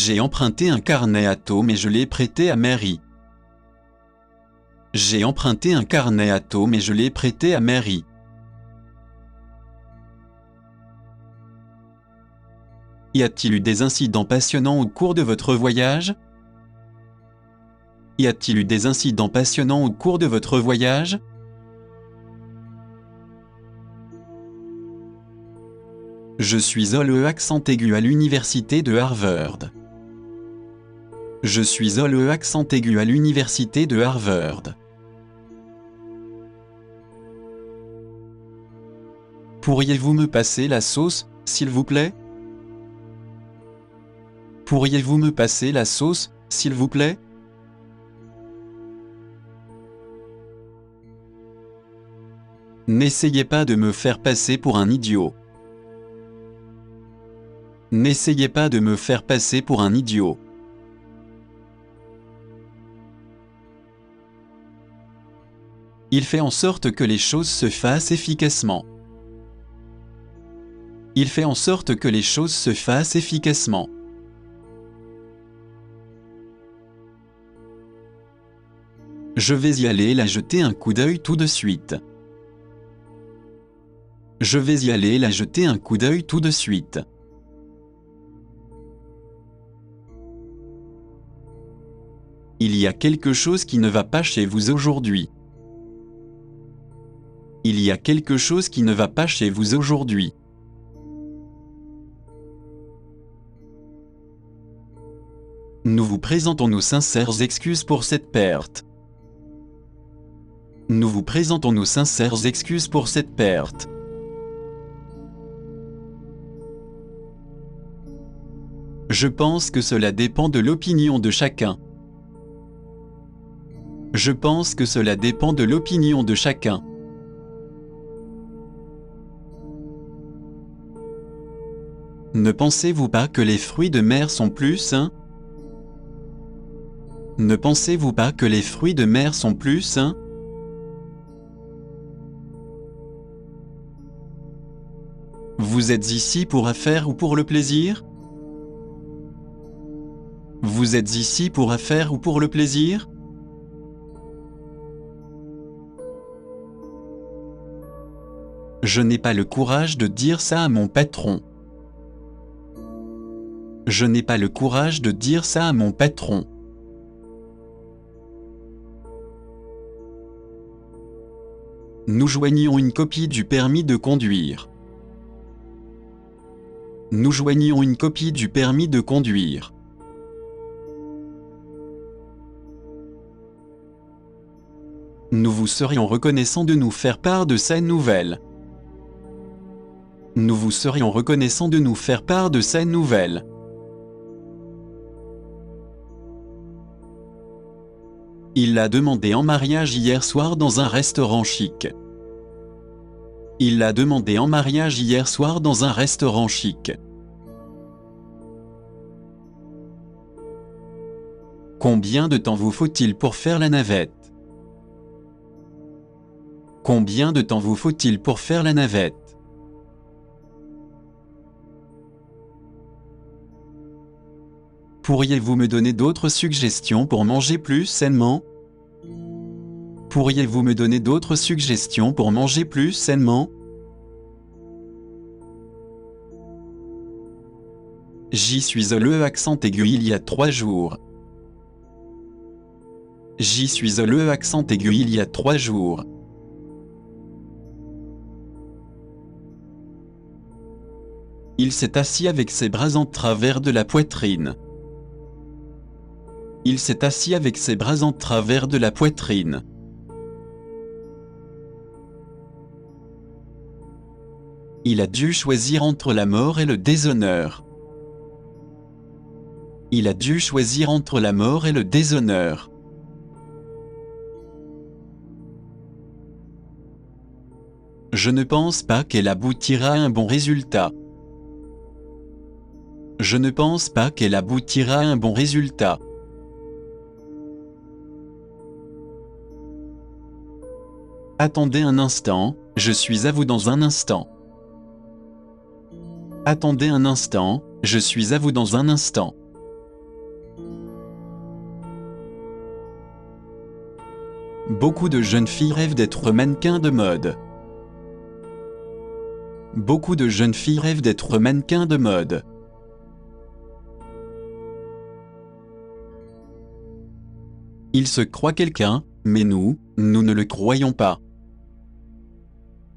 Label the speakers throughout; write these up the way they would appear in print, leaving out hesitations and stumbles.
Speaker 1: J'ai emprunté un carnet à Tom et je l'ai prêté à Mary. J'ai emprunté un carnet à Tom et je l'ai prêté à Mary. Y a-t-il eu des incidents passionnants au cours de votre voyage? Y a-t-il eu des incidents passionnants au cours de votre voyage? Je suis au accent aigu à l'université de Harvard. Je suis au accent aigu à l'université de Harvard. Pourriez-vous me passer la sauce, s'il vous plaît? Pourriez-vous me passer la sauce, s'il vous plaît? N'essayez pas de me faire passer pour un idiot. N'essayez pas de me faire passer pour un idiot. Il fait en sorte que les choses se fassent efficacement. Il fait en sorte que les choses se fassent efficacement. Je vais y aller la jeter un coup d'œil tout de suite. Je vais y aller la jeter un coup d'œil tout de suite. Il y a quelque chose qui ne va pas chez vous aujourd'hui. Il y a quelque chose qui ne va pas chez vous aujourd'hui. Nous vous présentons nos sincères excuses pour cette perte. Nous vous présentons nos sincères excuses pour cette perte. Je pense que cela dépend de l'opinion de chacun. Je pense que cela dépend de l'opinion de chacun. Ne pensez-vous pas que les fruits de mer sont plus sains? Ne pensez-vous pas que les fruits de mer sont plus sains? Vous êtes ici pour affaires ou pour le plaisir? Vous êtes ici pour affaires ou pour le plaisir? Je n'ai pas le courage de dire ça à mon patron. Je n'ai pas le courage de dire ça à mon patron. Nous joignions une copie du permis de conduire. Nous joignions une copie du permis de conduire. Nous vous serions reconnaissants de nous faire part de ces nouvelles. Nous vous serions reconnaissants de nous faire part de ces nouvelles. Il l'a demandé en mariage hier soir dans un restaurant chic. Il l'a demandé en mariage hier soir dans un restaurant chic. Combien de temps vous faut-il pour faire la navette? Combien de temps vous faut-il pour faire la navette? Pourriez-vous me donner d'autres suggestions pour manger plus sainement? Pourriez-vous me donner d'autres suggestions pour manger plus sainement? J'y suis au accent aigu il y a 3 jours. J'y suis au accent aigu il y a 3 jours. Il s'est assis avec ses bras en travers de la poitrine. Il s'est assis avec ses bras en travers de la poitrine. Il a dû choisir entre la mort et le déshonneur. Il a dû choisir entre la mort et le déshonneur. Je ne pense pas qu'elle aboutira à un bon résultat. Je ne pense pas qu'elle aboutira à un bon résultat. Attendez un instant, je suis à vous dans un instant. Attendez un instant, je suis à vous dans un instant. Beaucoup de jeunes filles rêvent d'être mannequins de mode. Beaucoup de jeunes filles rêvent d'être mannequins de mode. Il se croit quelqu'un, mais nous ne le croyons pas.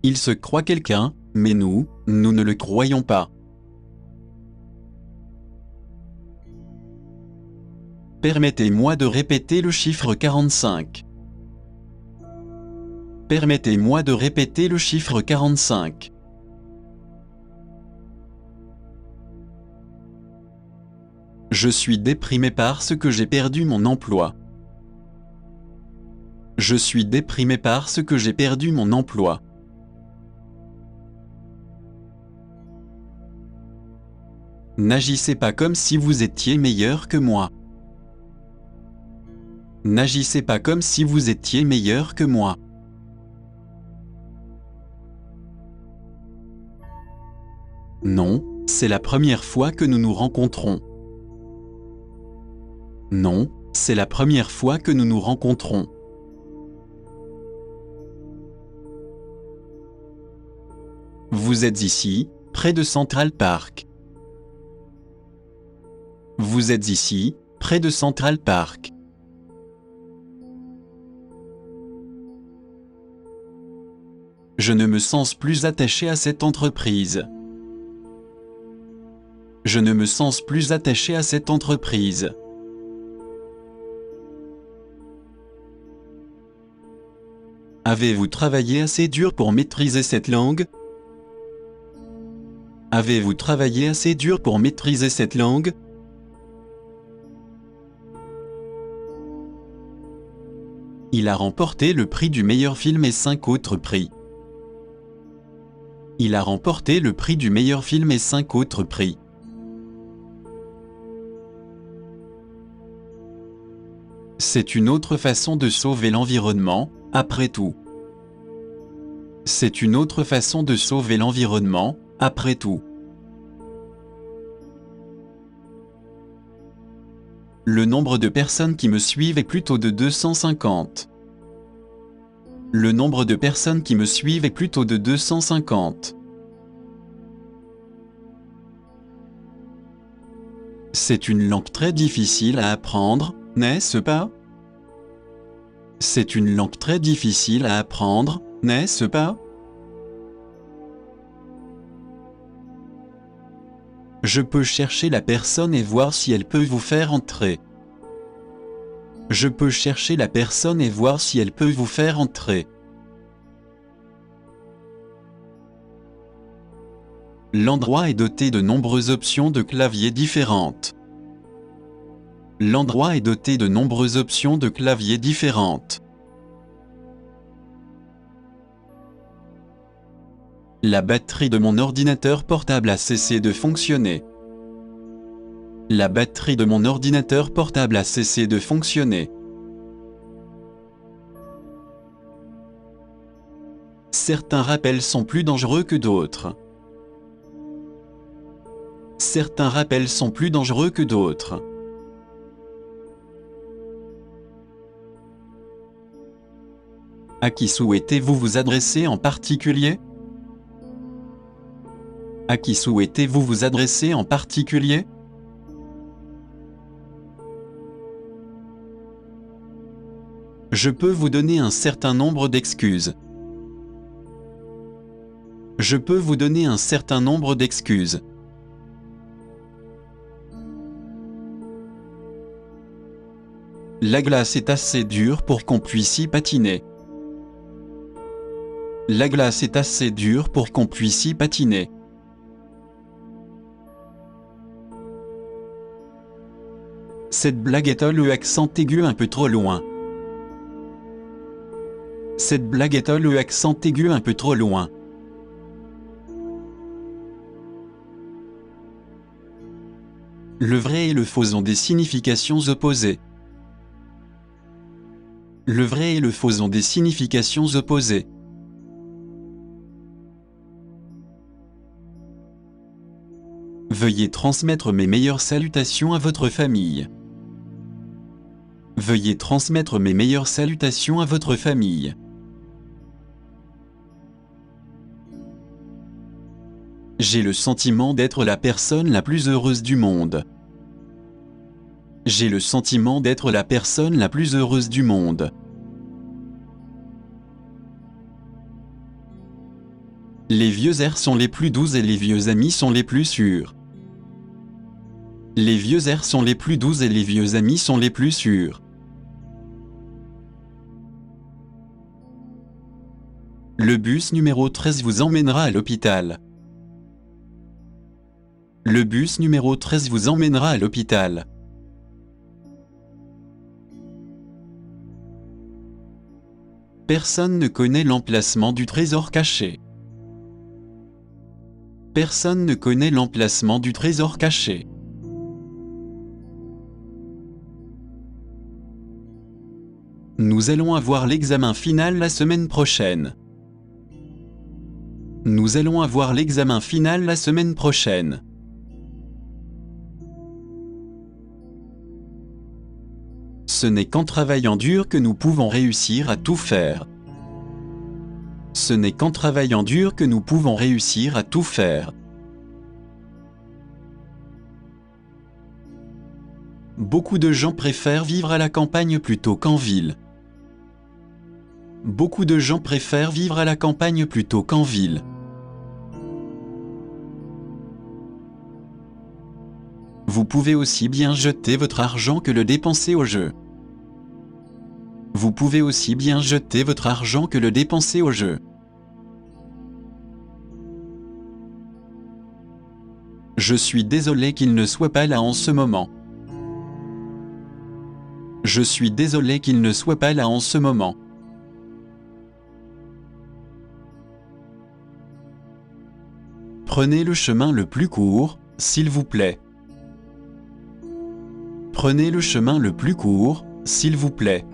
Speaker 1: Il se croit quelqu'un, mais nous ne le croyons pas. Permettez-moi de répéter le chiffre 45. Permettez-moi de répéter le chiffre 45. Je suis déprimé parce que j'ai perdu mon emploi. Je suis déprimé parce que j'ai perdu mon emploi. N'agissez pas comme si vous étiez meilleur que moi. N'agissez pas comme si vous étiez meilleur que moi. Non, c'est la première fois que nous nous rencontrons. Non, c'est la première fois que nous nous rencontrons. Vous êtes ici, près de Central Park. Vous êtes ici, près de Central Park. Je ne me sens plus attaché à cette entreprise. Je ne me sens plus attaché à cette entreprise. Avez-vous travaillé assez dur pour maîtriser cette langue? Avez-vous travaillé assez dur pour maîtriser cette langue? Il a remporté le prix du meilleur film et 5 autres prix. Il a remporté le prix du meilleur film et 5 autres prix. C'est une autre façon de sauver l'environnement, après tout. C'est une autre façon de sauver l'environnement, après tout. Le nombre de personnes qui me suivent est plutôt de 250. Le nombre de personnes qui me suivent est plutôt de 250. C'est une langue très difficile à apprendre, n'est-ce pas? C'est une langue très difficile à apprendre, n'est-ce pas? Je peux chercher la personne et voir si elle peut vous faire entrer. Je peux chercher la personne et voir si elle peut vous faire entrer. L'endroit est doté de nombreuses options de clavier différentes. L'endroit est doté de nombreuses options de clavier différentes. La batterie de mon ordinateur portable a cessé de fonctionner. La batterie de mon ordinateur portable a cessé de fonctionner. Certains rappels sont plus dangereux que d'autres. Certains rappels sont plus dangereux que d'autres. À qui souhaitez-vous vous adresser en particulier? À qui souhaitez-vous vous adresser en particulier? Je peux vous donner un certain nombre d'excuses. Je peux vous donner un certain nombre d'excuses. La glace est assez dure pour qu'on puisse y patiner. La glace est assez dure pour qu'on puisse y patiner. Cette blague est le accent aigu un peu trop loin. Cette blague est le accent aigu un peu trop loin. Le vrai et le faux ont des significations opposées. Le vrai et le faux ont des significations opposées. Veuillez transmettre mes meilleures salutations à votre famille. Veuillez transmettre mes meilleures salutations à votre famille. J'ai le sentiment d'être la personne la plus heureuse du monde. J'ai le sentiment d'être la personne la plus heureuse du monde. Les vieux airs sont les plus doux et les vieux amis sont les plus sûrs. Les vieux airs sont les plus doux et les vieux amis sont les plus sûrs. Le bus numéro 13 vous emmènera à l'hôpital. Le bus numéro 13 vous emmènera à l'hôpital. Personne ne connaît l'emplacement du trésor caché. Personne ne connaît l'emplacement du trésor caché. Nous allons avoir l'examen final la semaine prochaine. Nous allons avoir l'examen final la semaine prochaine. Ce n'est qu'en travaillant dur que nous pouvons réussir à tout faire. Ce n'est qu'en travaillant dur que nous pouvons réussir à tout faire. Beaucoup de gens préfèrent vivre à la campagne plutôt qu'en ville. Beaucoup de gens préfèrent vivre à la campagne plutôt qu'en ville. Vous pouvez aussi bien jeter votre argent que le dépenser au jeu. Vous pouvez aussi bien jeter votre argent que le dépenser au jeu. Je suis désolé qu'il ne soit pas là en ce moment. Je suis désolé qu'il ne soit pas là en ce moment. Prenez le chemin le plus court, s'il vous plaît. Prenez le chemin le plus court, s'il vous plaît.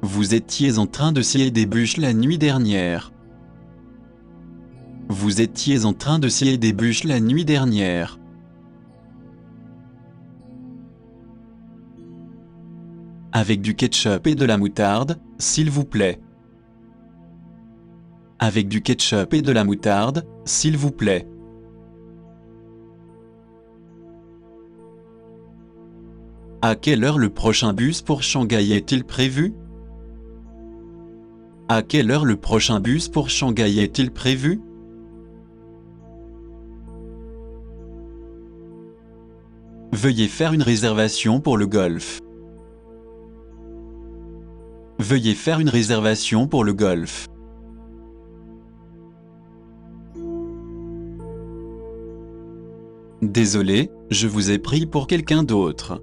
Speaker 1: Vous étiez en train de scier des bûches la nuit dernière. Vous étiez en train de scier des bûches la nuit dernière. Avec du ketchup et de la moutarde, s'il vous plaît. Avec du ketchup et de la moutarde, s'il vous plaît. À quelle heure le prochain bus pour Shanghai est-il prévu? À quelle heure le prochain bus pour Shanghai est-il prévu? Veuillez faire une réservation pour le golf. Veuillez faire une réservation pour le golf. Désolé, je vous ai pris pour quelqu'un d'autre.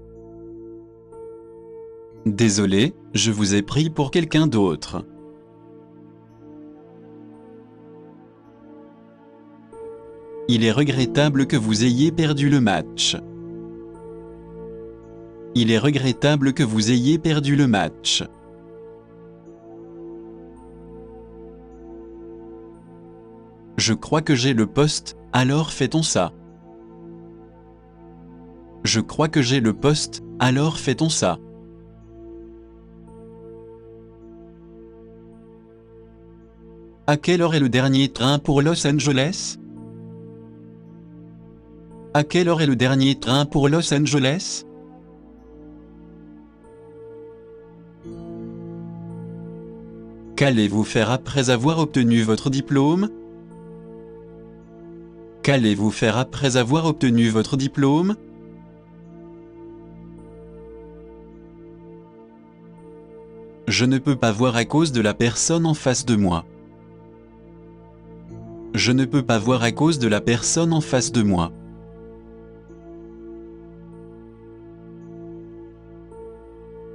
Speaker 1: Désolé, je vous ai pris pour quelqu'un d'autre. Il est regrettable que vous ayez perdu le match. Il est regrettable que vous ayez perdu le match. Je crois que j'ai le poste, alors fait-on ça. Je crois que j'ai le poste, alors fait-on ça. À quelle heure est le dernier train pour Los Angeles? À quelle heure est le dernier train pour Los Angeles? Qu'allez-vous faire après avoir obtenu votre diplôme? Qu'allez-vous faire après avoir obtenu votre diplôme? Je ne peux pas voir à cause de la personne en face de moi. Je ne peux pas voir à cause de la personne en face de moi.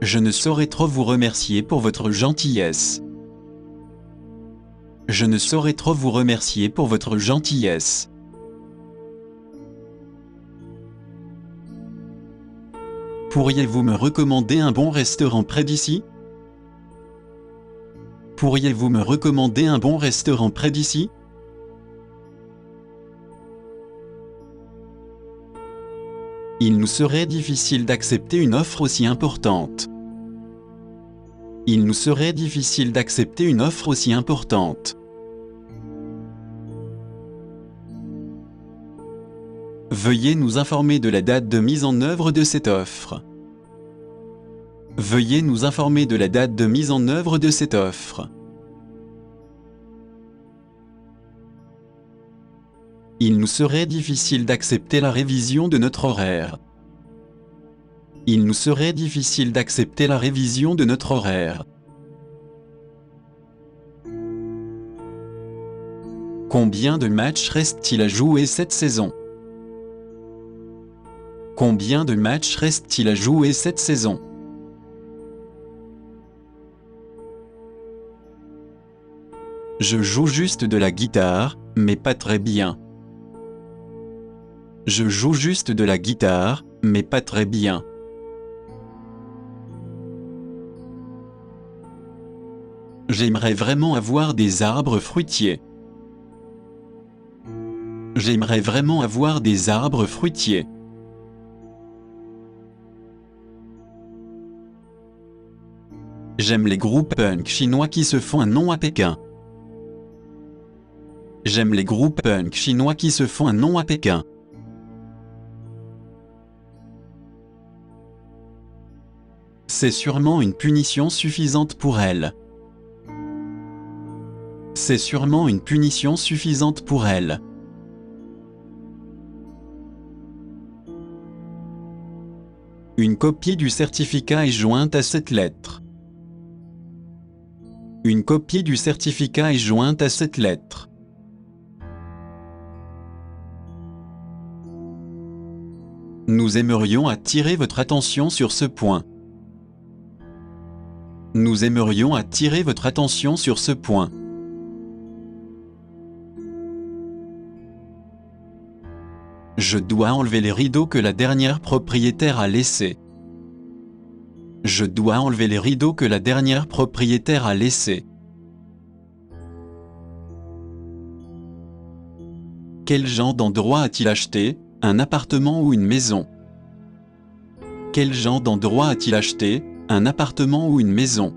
Speaker 1: Je ne saurais trop vous remercier pour votre gentillesse. Je ne saurais trop vous remercier pour votre gentillesse. Pourriez-vous me recommander un bon restaurant près d'ici? Pourriez-vous me recommander un bon restaurant près d'ici? Il nous serait difficile d'accepter une offre aussi importante. Il nous serait difficile d'accepter une offre aussi importante. Veuillez nous informer de la date de mise en œuvre de cette offre. Veuillez nous informer de la date de mise en œuvre de cette offre. Il nous serait difficile d'accepter la révision de notre horaire. Il nous serait difficile d'accepter la révision de notre horaire. Combien de matchs reste-t-il à jouer cette saison? Combien de matchs reste-t-il à jouer cette saison? Je joue juste de la guitare, mais pas très bien. Je joue juste de la guitare, mais pas très bien. J'aimerais vraiment avoir des arbres fruitiers. J'aimerais vraiment avoir des arbres fruitiers. J'aime les groupes punk chinois qui se font un nom à Pékin. J'aime les groupes punk chinois qui se font un nom à Pékin. C'est sûrement une punition suffisante pour elle. C'est sûrement une punition suffisante pour elle. Une copie du certificat est jointe à cette lettre. Une copie du certificat est jointe à cette lettre. Nous aimerions attirer votre attention sur ce point. Nous aimerions attirer votre attention sur ce point. Je dois enlever les rideaux que la dernière propriétaire a laissés. Je dois enlever les rideaux que la dernière propriétaire a laissés. Quel genre d'endroit a-t-il acheté, un appartement ou une maison? Quel genre d'endroit a-t-il acheté, un appartement ou une maison?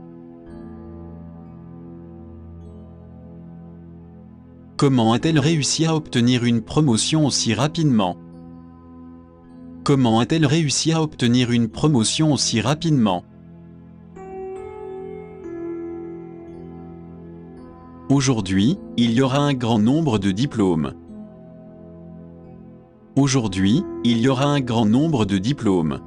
Speaker 1: Comment a-t-elle réussi à obtenir une promotion aussi rapidement? Comment a-t-elle réussi à obtenir une promotion aussi rapidement? Aujourd'hui, il y aura un grand nombre de diplômes. Aujourd'hui, il y aura un grand nombre de diplômes.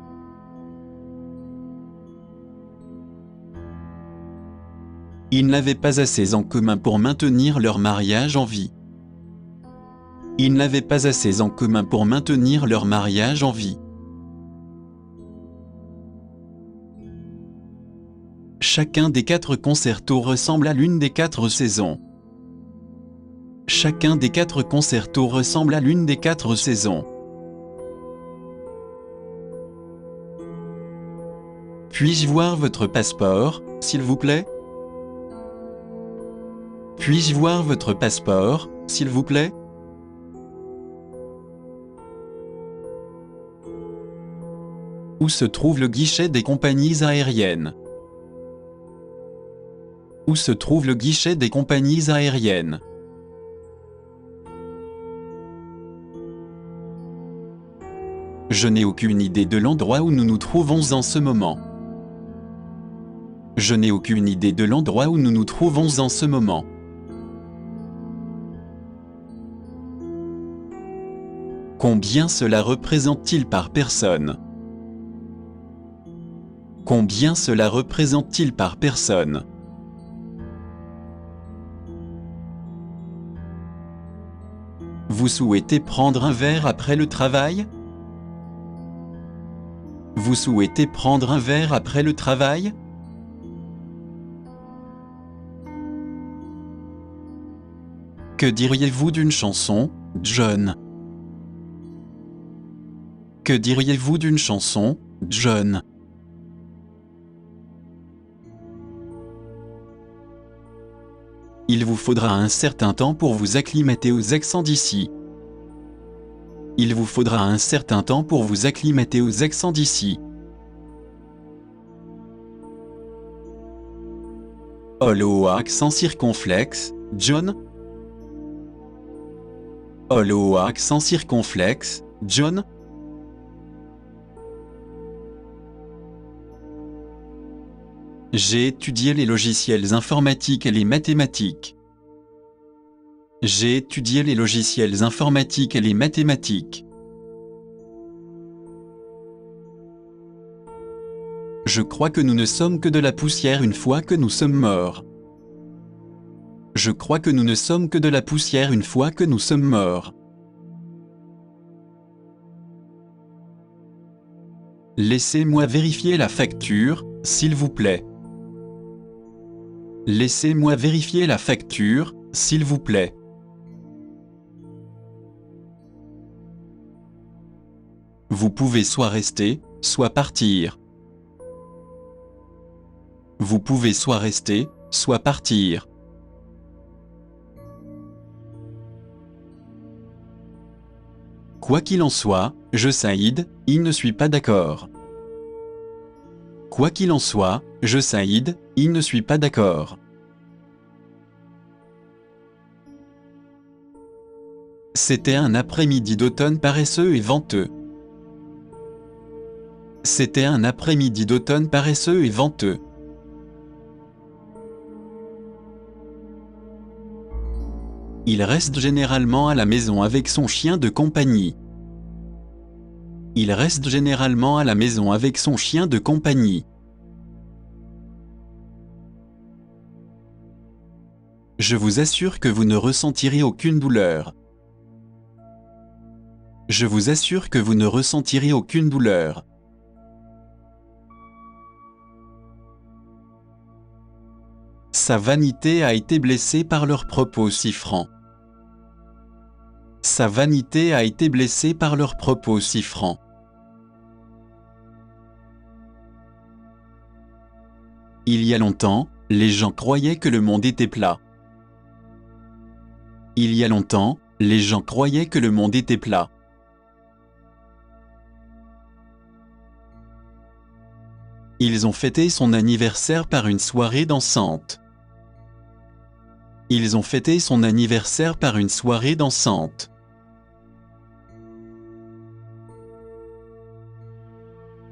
Speaker 1: Ils n'avaient pas assez en commun pour maintenir leur mariage en vie. Ils n'avaient pas assez en commun pour maintenir leur mariage en vie. Chacun des 4 concertos ressemble à l'une des 4 saisons. Chacun des 4 concertos ressemble à l'une des 4 saisons. Puis-je voir votre passeport, s'il vous plaît? Puis-je voir votre passeport, s'il vous plaît? Où se trouve le guichet des compagnies aériennes? Où se trouve le guichet des compagnies aériennes? Je n'ai aucune idée de l'endroit où nous nous trouvons en ce moment. Je n'ai aucune idée de l'endroit où nous nous trouvons en ce moment. Combien cela représente-t-il par personne? Combien cela représente-t-il par personne? Vous souhaitez prendre un verre après le travail? Vous souhaitez prendre un verre après le travail? Que diriez-vous d'une chanson, John? Que diriez-vous d'une chanson, John? Il vous faudra un certain temps pour vous acclimater aux accents d'ici. il vous faudra un certain temps pour vous acclimater aux accents d'ici. Holo accent circonflexe, John. Holo accent circonflexe, John. J'ai étudié les logiciels informatiques et les mathématiques. J'ai étudié les logiciels informatiques et les mathématiques. Je crois que nous ne sommes que de la poussière une fois que nous sommes morts. Je crois que nous ne sommes que de la poussière une fois que nous sommes morts. Laissez-moi vérifier la facture, s'il vous plaît. Laissez-moi vérifier la facture, s'il vous plaît. Vous pouvez soit rester, soit partir. Vous pouvez soit rester, soit partir. Quoi qu'il en soit, je Saïd, il ne suis pas d'accord. Quoi qu'il en soit, je Saïd, il ne suis pas d'accord. C'était un après-midi d'automne paresseux et venteux. C'était un après-midi d'automne paresseux et venteux. Il reste généralement à la maison avec son chien de compagnie. Il reste généralement à la maison avec son chien de compagnie. Je vous assure que vous ne ressentirez aucune douleur. Je vous assure que vous ne ressentirez aucune douleur. Sa vanité a été blessée par leurs propos si francs. Sa vanité a été blessée par leurs propos si francs. Il y a longtemps, les gens croyaient que le monde était plat. Il y a longtemps, les gens croyaient que le monde était plat. Ils ont fêté son anniversaire par une soirée dansante. Ils ont fêté son anniversaire par une soirée dansante.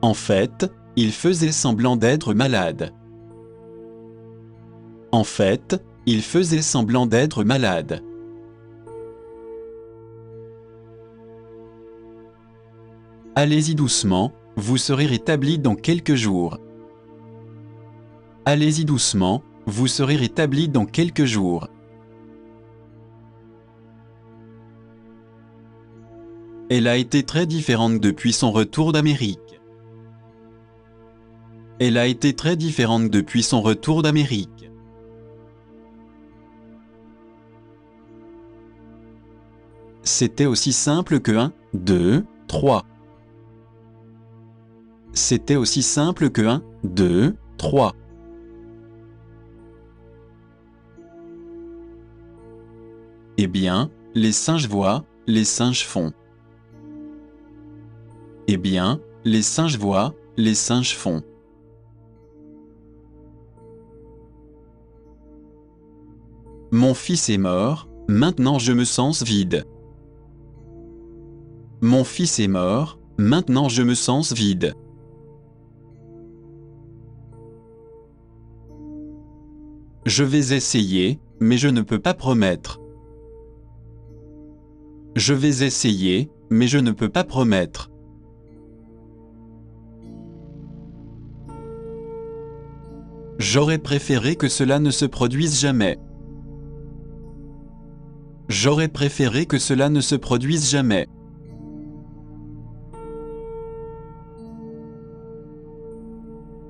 Speaker 1: En fait, il faisait semblant d'être malade. En fait, il faisait semblant d'être malade. Allez-y doucement, vous serez rétabli dans quelques jours. Allez-y doucement, vous serez rétabli dans quelques jours. Elle a été très différente depuis son retour d'Amérique. Elle a été très différente depuis son retour d'Amérique. C'était aussi simple que 1, 2, 3. C'était aussi simple que 1, 2, 3. Eh bien, les singes voient, les singes font. Eh bien, les singes voient, les singes font. Mon fils est mort, maintenant je me sens vide. Mon fils est mort, maintenant je me sens vide. Je vais essayer, mais je ne peux pas promettre. Je vais essayer, mais je ne peux pas promettre. J'aurais préféré que cela ne se produise jamais. J'aurais préféré que cela ne se produise jamais.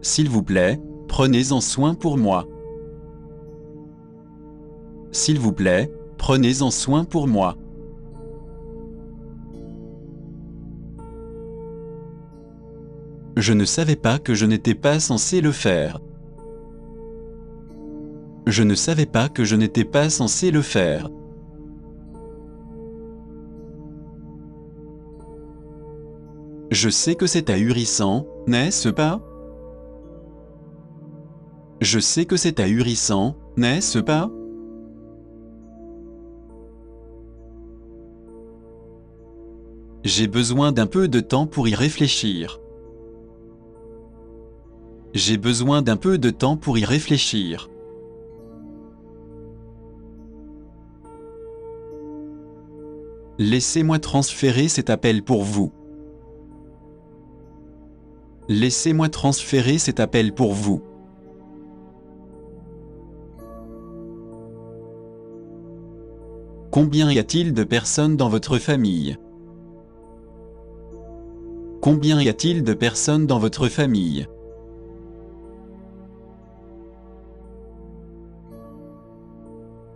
Speaker 1: S'il vous plaît, prenez-en soin pour moi. S'il vous plaît, prenez-en soin pour moi. Je ne savais pas que je n'étais pas censé le faire. Je ne savais pas que je n'étais pas censé le faire. Je sais que c'est ahurissant, n'est-ce pas? Je sais que c'est ahurissant, n'est-ce pas? J'ai besoin d'un peu de temps pour y réfléchir. J'ai besoin d'un peu de temps pour y réfléchir. Laissez-moi transférer cet appel pour vous. Laissez-moi transférer cet appel pour vous. Combien y a-t-il de personnes dans votre famille? Combien y a-t-il de personnes dans votre famille?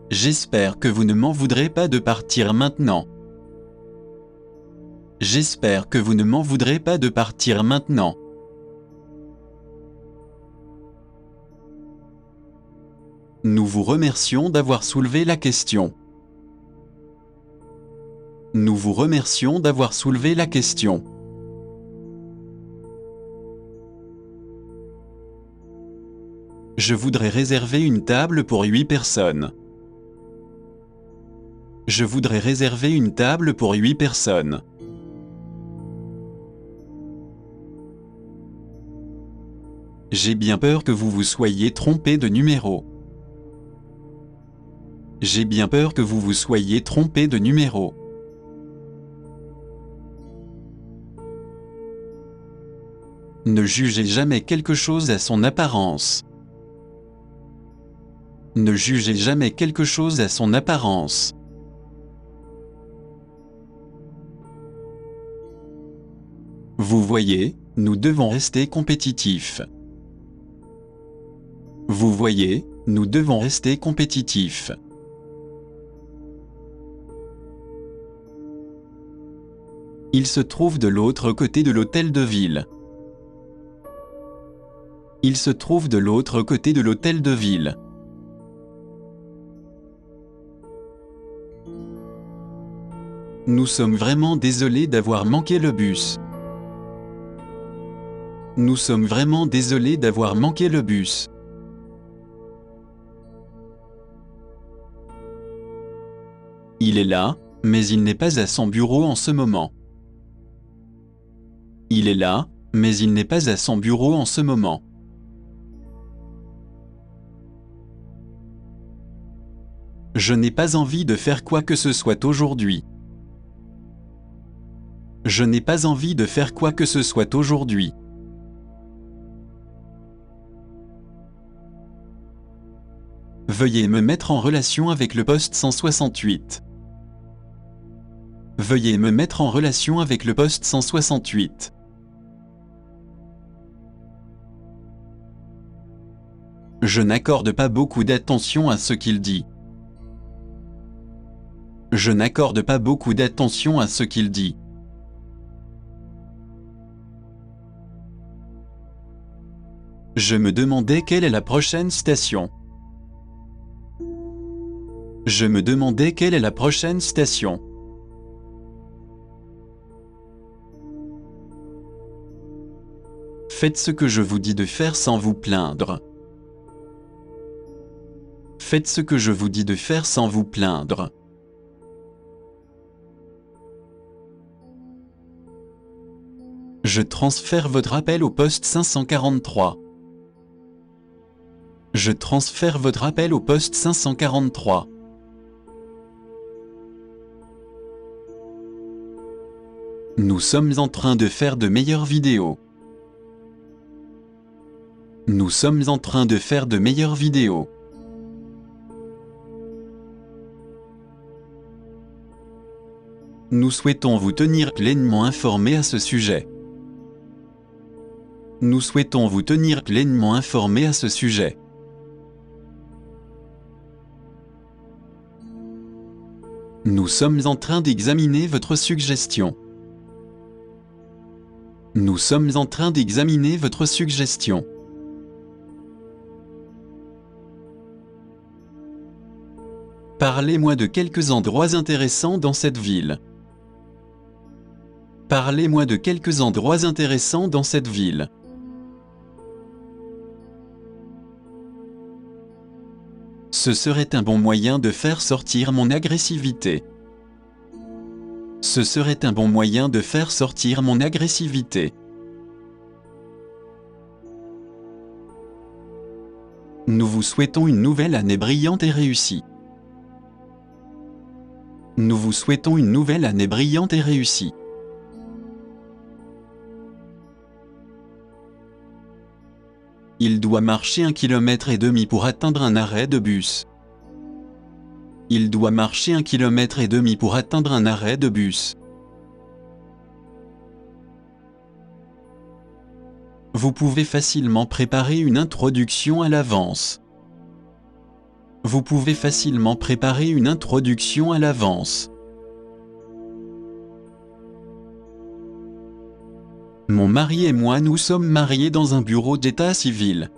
Speaker 1: J'espère que vous ne m'en voudrez pas de partir maintenant. J'espère que vous ne m'en voudrez pas de partir maintenant. Nous vous remercions d'avoir soulevé la question. Nous vous remercions d'avoir soulevé la question. Je voudrais réserver une table pour 8 personnes. Je voudrais réserver une table pour 8 personnes. J'ai bien peur que vous vous soyez trompé de numéro. J'ai bien peur que vous vous soyez trompé de numéro. Ne jugez jamais quelque chose à son apparence. Ne jugez jamais quelque chose à son apparence. Vous voyez, nous devons rester compétitifs. Vous voyez, nous devons rester compétitifs. Il se trouve de l'autre côté de l'hôtel de ville. Il se trouve de l'autre côté de l'hôtel de ville. Nous sommes vraiment désolés d'avoir manqué le bus. Nous sommes vraiment désolés d'avoir manqué le bus. Il est là, mais il n'est pas à son bureau en ce moment. Il est là, mais il n'est pas à son bureau en ce moment. Je n'ai pas envie de faire quoi que ce soit aujourd'hui. Je n'ai pas envie de faire quoi que ce soit aujourd'hui. Veuillez me mettre en relation avec le poste 168. Veuillez me mettre en relation avec le poste 168. Je n'accorde pas beaucoup d'attention à ce qu'il dit. Je n'accorde pas beaucoup d'attention à ce qu'il dit. Je me demandais quelle est la prochaine station. Je me demandais quelle est la prochaine station. Faites ce que je vous dis de faire sans vous plaindre. Faites ce que je vous dis de faire sans vous plaindre. Je transfère votre appel au poste 543. Je transfère votre appel au poste 543. Nous sommes en train de faire de meilleures vidéos. Nous sommes en train de faire de meilleures vidéos. Nous souhaitons vous tenir pleinement informé à ce sujet. Nous souhaitons vous tenir pleinement informé à ce sujet. Nous sommes en train d'examiner votre suggestion. Nous sommes en train d'examiner votre suggestion. Parlez-moi de quelques endroits intéressants dans cette ville. Parlez-moi de quelques endroits intéressants dans cette ville. Ce serait un bon moyen de faire sortir mon agressivité. Ce serait un bon moyen de faire sortir mon agressivité. Nous vous souhaitons une nouvelle année brillante et réussie. Nous vous souhaitons une nouvelle année brillante et réussie. Il doit marcher 1,5 km pour atteindre un arrêt de bus. Il doit marcher 1,5 km pour atteindre un arrêt de bus. Vous pouvez facilement préparer une introduction à l'avance. Vous pouvez facilement préparer une introduction à l'avance. Mon mari et moi nous sommes mariés dans un bureau d'état civil.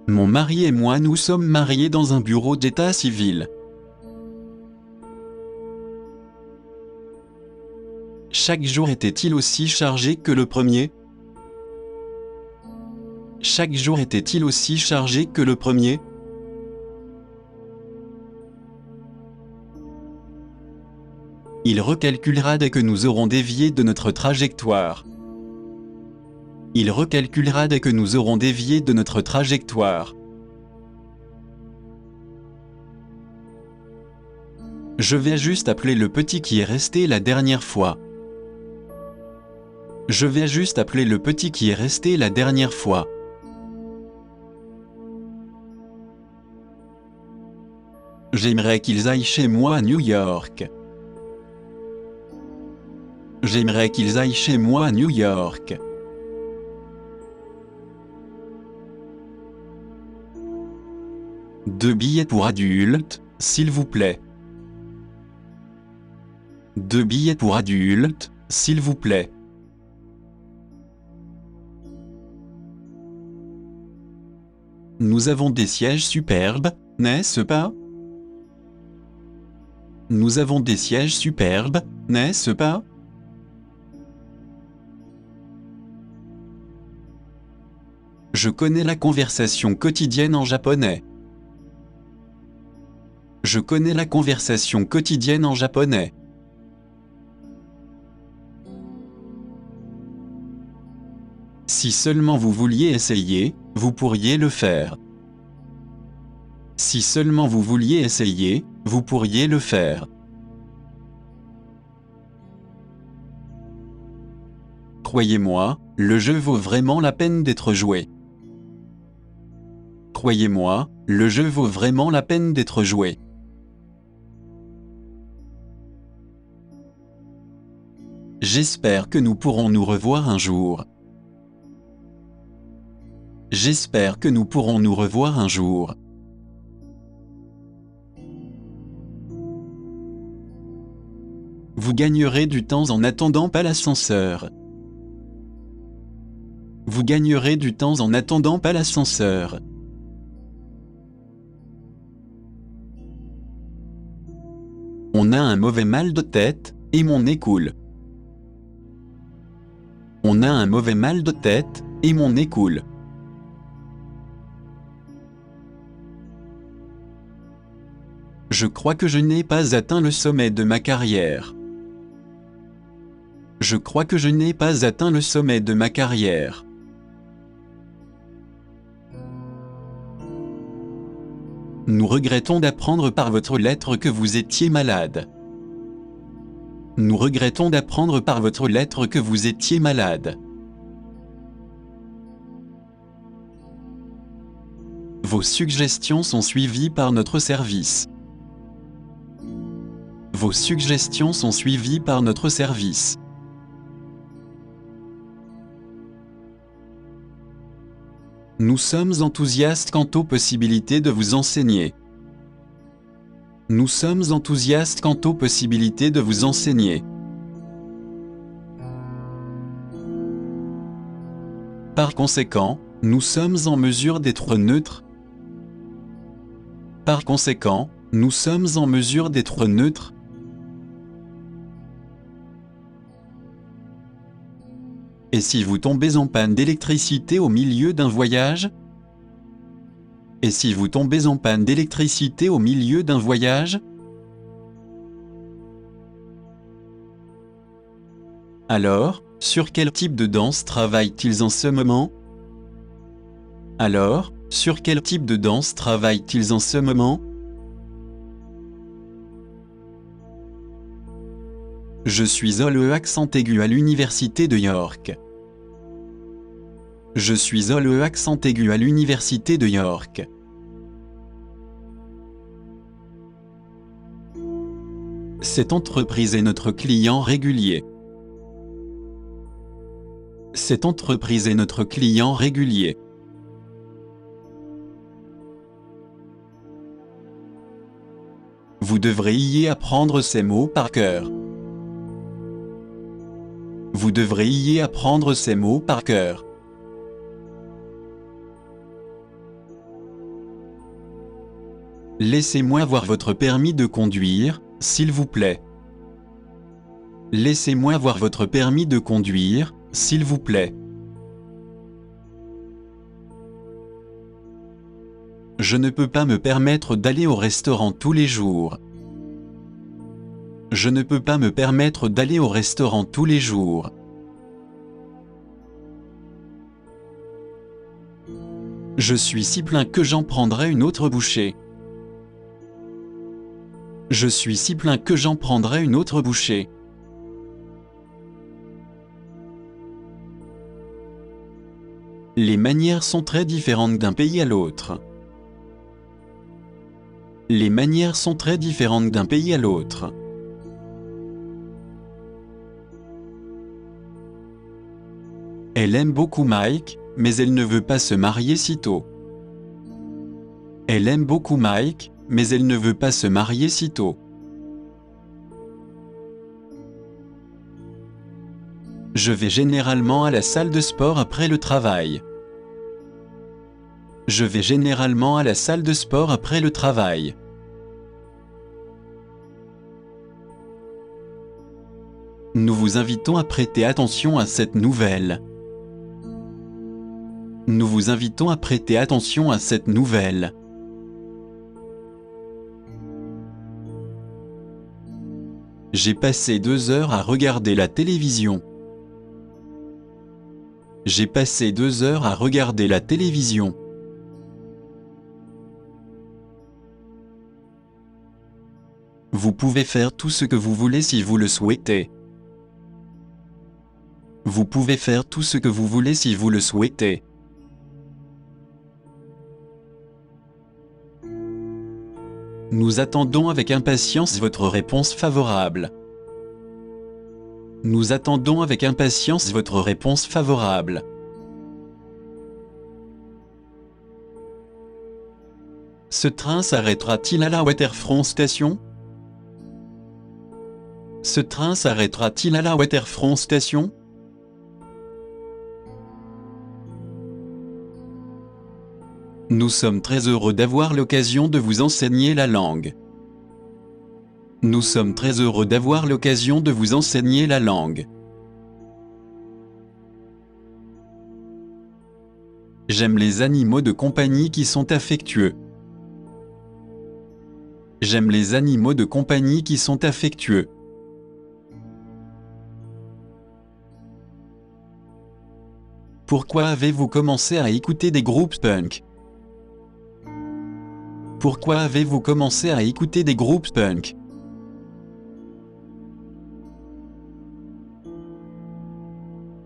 Speaker 1: Mon mari et moi nous sommes mariés dans un bureau d'état civil. Chaque jour était-il aussi chargé que le premier? Chaque jour était-il aussi chargé que le premier? Il recalculera dès que nous aurons dévié de notre trajectoire. Il recalculera dès que nous aurons dévié de notre trajectoire. Je vais juste appeler le petit qui est resté la dernière fois. Je vais juste appeler le petit qui est resté la dernière fois. J'aimerais qu'ils aillent chez moi à New York. J'aimerais qu'ils aillent chez moi à New York. Deux billets pour adultes, s'il vous plaît. Deux billets pour adultes, s'il vous plaît. Nous avons des sièges superbes, n'est-ce pas? Nous avons des sièges superbes, n'est-ce pas? Je connais la conversation quotidienne en japonais. Je connais la conversation quotidienne en japonais. Si seulement vous vouliez essayer, vous pourriez le faire. Si seulement vous vouliez essayer, vous pourriez le faire. Croyez-moi, le jeu vaut vraiment la peine d'être joué. Croyez-moi, le jeu vaut vraiment la peine d'être joué. J'espère que nous pourrons nous revoir un jour. J'espère que nous pourrons nous revoir un jour. Vous gagnerez du temps en n'attendant pas l'ascenseur. Vous gagnerez du temps en n'attendant pas l'ascenseur. On a un mauvais mal de tête, et mon nez coule. On a un mauvais mal de tête, et mon nez coule. Je crois que je n'ai pas atteint le sommet de ma carrière. Je crois que je n'ai pas atteint le sommet de ma carrière. Nous regrettons d'apprendre par votre lettre que vous étiez malade. Nous regrettons d'apprendre par votre lettre que vous étiez malade. Vos suggestions sont suivies par notre service. Vos suggestions sont suivies par notre service. Nous sommes enthousiastes quant aux possibilités de vous enseigner. Nous sommes enthousiastes quant aux possibilités de vous enseigner. Par conséquent, nous sommes en mesure d'être neutres. Par conséquent, nous sommes en mesure d'être neutres. Et si vous tombez en panne d'électricité au milieu d'un voyage? Et si vous tombez en panne d'électricité au milieu d'un voyage? Alors, sur quel type de danse travaillent-ils en ce moment? Alors, sur quel type de danse travaillent-ils en ce moment? Je suis au accent aigu à l'université de York. Je suis au accent aigu à l'université de York. Cette entreprise est notre client régulier. Cette entreprise est notre client régulier. Vous devriez apprendre ces mots par cœur. Vous devriez apprendre ces mots par cœur. Laissez-moi voir votre permis de conduire, s'il vous plaît. Laissez-moi voir votre permis de conduire, s'il vous plaît. Je ne peux pas me permettre d'aller au restaurant tous les jours. Je ne peux pas me permettre d'aller au restaurant tous les jours. Je suis si plein que j'en prendrai une autre bouchée. Je suis si plein que j'en prendrai une autre bouchée. Les manières sont très différentes d'un pays à l'autre. Les manières sont très différentes d'un pays à l'autre. Elle aime beaucoup Mike, mais elle ne veut pas se marier si tôt. Elle aime beaucoup Mike, mais elle ne veut pas se marier si tôt. Je vais généralement à la salle de sport après le travail. Je vais généralement à la salle de sport après le travail. Nous vous invitons à prêter attention à cette nouvelle. Nous vous invitons à prêter attention à cette nouvelle. J'ai passé 2 heures à regarder la télévision. J'ai passé 2 heures à regarder la télévision. Vous pouvez faire tout ce que vous voulez si vous le souhaitez. Vous pouvez faire tout ce que vous voulez si vous le souhaitez. Nous attendons avec impatience votre réponse favorable. Nous attendons avec impatience votre réponse favorable. Ce train s'arrêtera-t-il à la Waterfront Station? Ce train s'arrêtera-t-il à la Waterfront Station? Nous sommes très heureux d'avoir l'occasion de vous enseigner la langue. Nous sommes très heureux d'avoir l'occasion de vous enseigner la langue. J'aime les animaux de compagnie qui sont affectueux. J'aime les animaux de compagnie qui sont affectueux. Pourquoi avez-vous commencé à écouter des groupes punk? Pourquoi avez-vous commencé à écouter des groupes punk?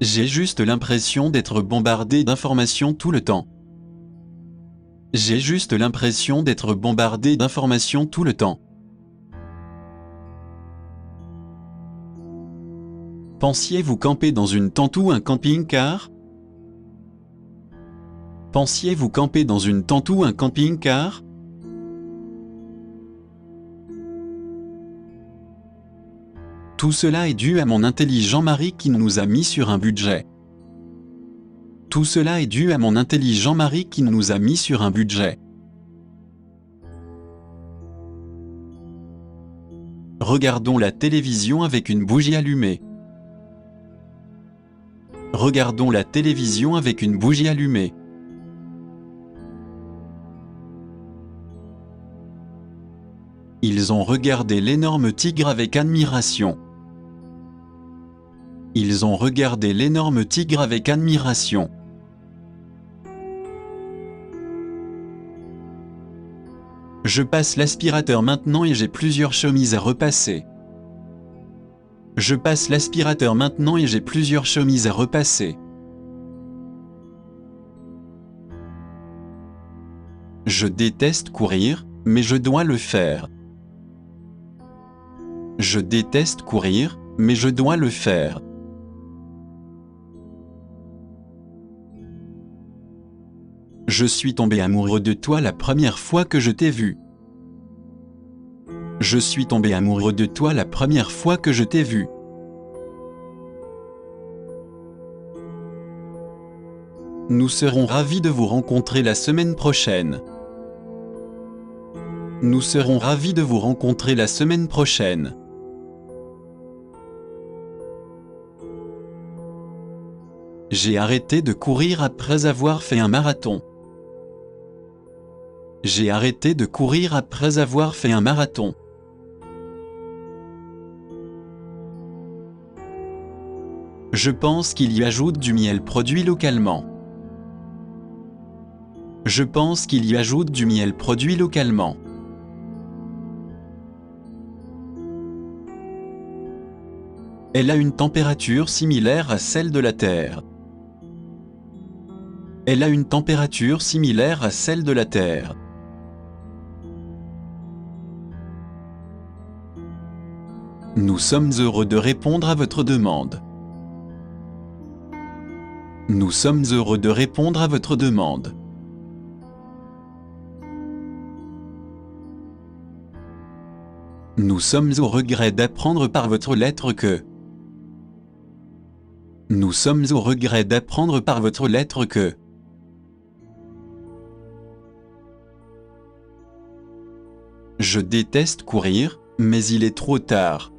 Speaker 1: J'ai juste l'impression d'être bombardé d'informations tout le temps. J'ai juste l'impression d'être bombardé d'informations tout le temps. Pensiez-vous camper dans une tente ou un camping-car? Pensiez-vous camper dans une tente ou un camping-car? Tout cela est dû à mon intelligent mari qui nous a mis sur un budget. Tout cela est dû à mon intelligent mari qui nous a mis sur un budget. Regardons la télévision avec une bougie allumée. Regardons la télévision avec une bougie allumée. Ils ont regardé l'énorme tigre avec admiration. Ils ont regardé l'énorme tigre avec admiration. Je passe l'aspirateur maintenant et j'ai plusieurs chemises à repasser. Je passe l'aspirateur maintenant et j'ai plusieurs chemises à repasser. Je déteste courir, mais je dois le faire. Je déteste courir, mais je dois le faire. Je suis tombé amoureux de toi la première fois que je t'ai vu. Je suis tombé amoureux de toi la première fois que je t'ai vu. Nous serons ravis de vous rencontrer la semaine prochaine. Nous serons ravis de vous rencontrer la semaine prochaine. J'ai arrêté de courir après avoir fait un marathon. J'ai arrêté de courir après avoir fait un marathon. Je pense qu'il y ajoute du miel produit localement. Je pense qu'il y ajoute du miel produit localement. Elle a une température similaire à celle de la Terre. Elle a une température similaire à celle de la Terre. Nous sommes heureux de répondre à votre demande. Nous sommes heureux de répondre à votre demande. Nous sommes au regret d'apprendre par votre lettre que. Nous sommes au regret d'apprendre par votre lettre que. Je déteste courir, mais il est trop tard.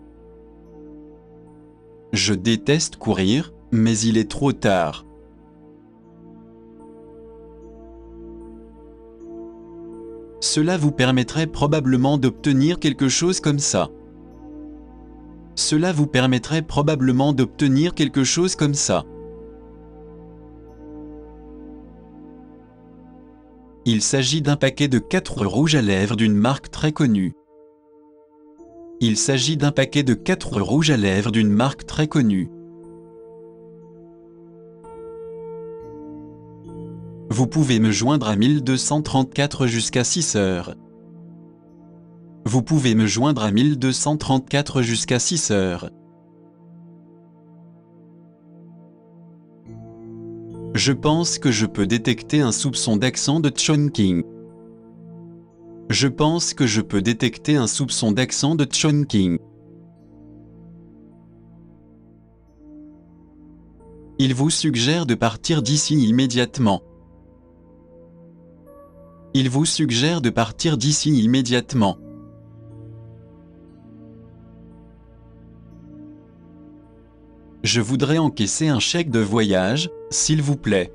Speaker 1: Je déteste courir, mais il est trop tard. Cela vous permettrait probablement d'obtenir quelque chose comme ça. Cela vous permettrait probablement d'obtenir quelque chose comme ça. Il s'agit d'un paquet de 4 rouges à lèvres d'une marque très connue. Il s'agit d'un paquet de 4 rouges à lèvres d'une marque très connue. Vous pouvez me joindre à 1234 jusqu'à 6 heures. Vous pouvez me joindre à 1234 jusqu'à 6 heures. Je pense que je peux détecter un soupçon d'accent de Chongqing. Je pense que je peux détecter un soupçon d'accent de Chongqing. Il vous suggère de partir d'ici immédiatement. Il vous suggère de partir d'ici immédiatement. Je voudrais encaisser un chèque de voyage, s'il vous plaît.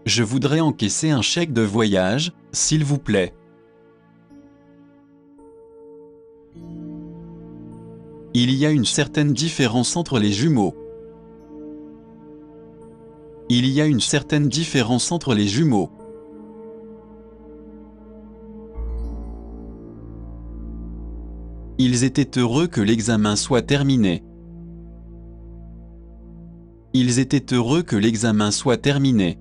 Speaker 1: Je voudrais encaisser un chèque de voyage, s'il vous plaît. Il y a une certaine différence entre les jumeaux. Il y a une certaine différence entre les jumeaux. Ils étaient heureux que l'examen soit terminé. Ils étaient heureux que l'examen soit terminé.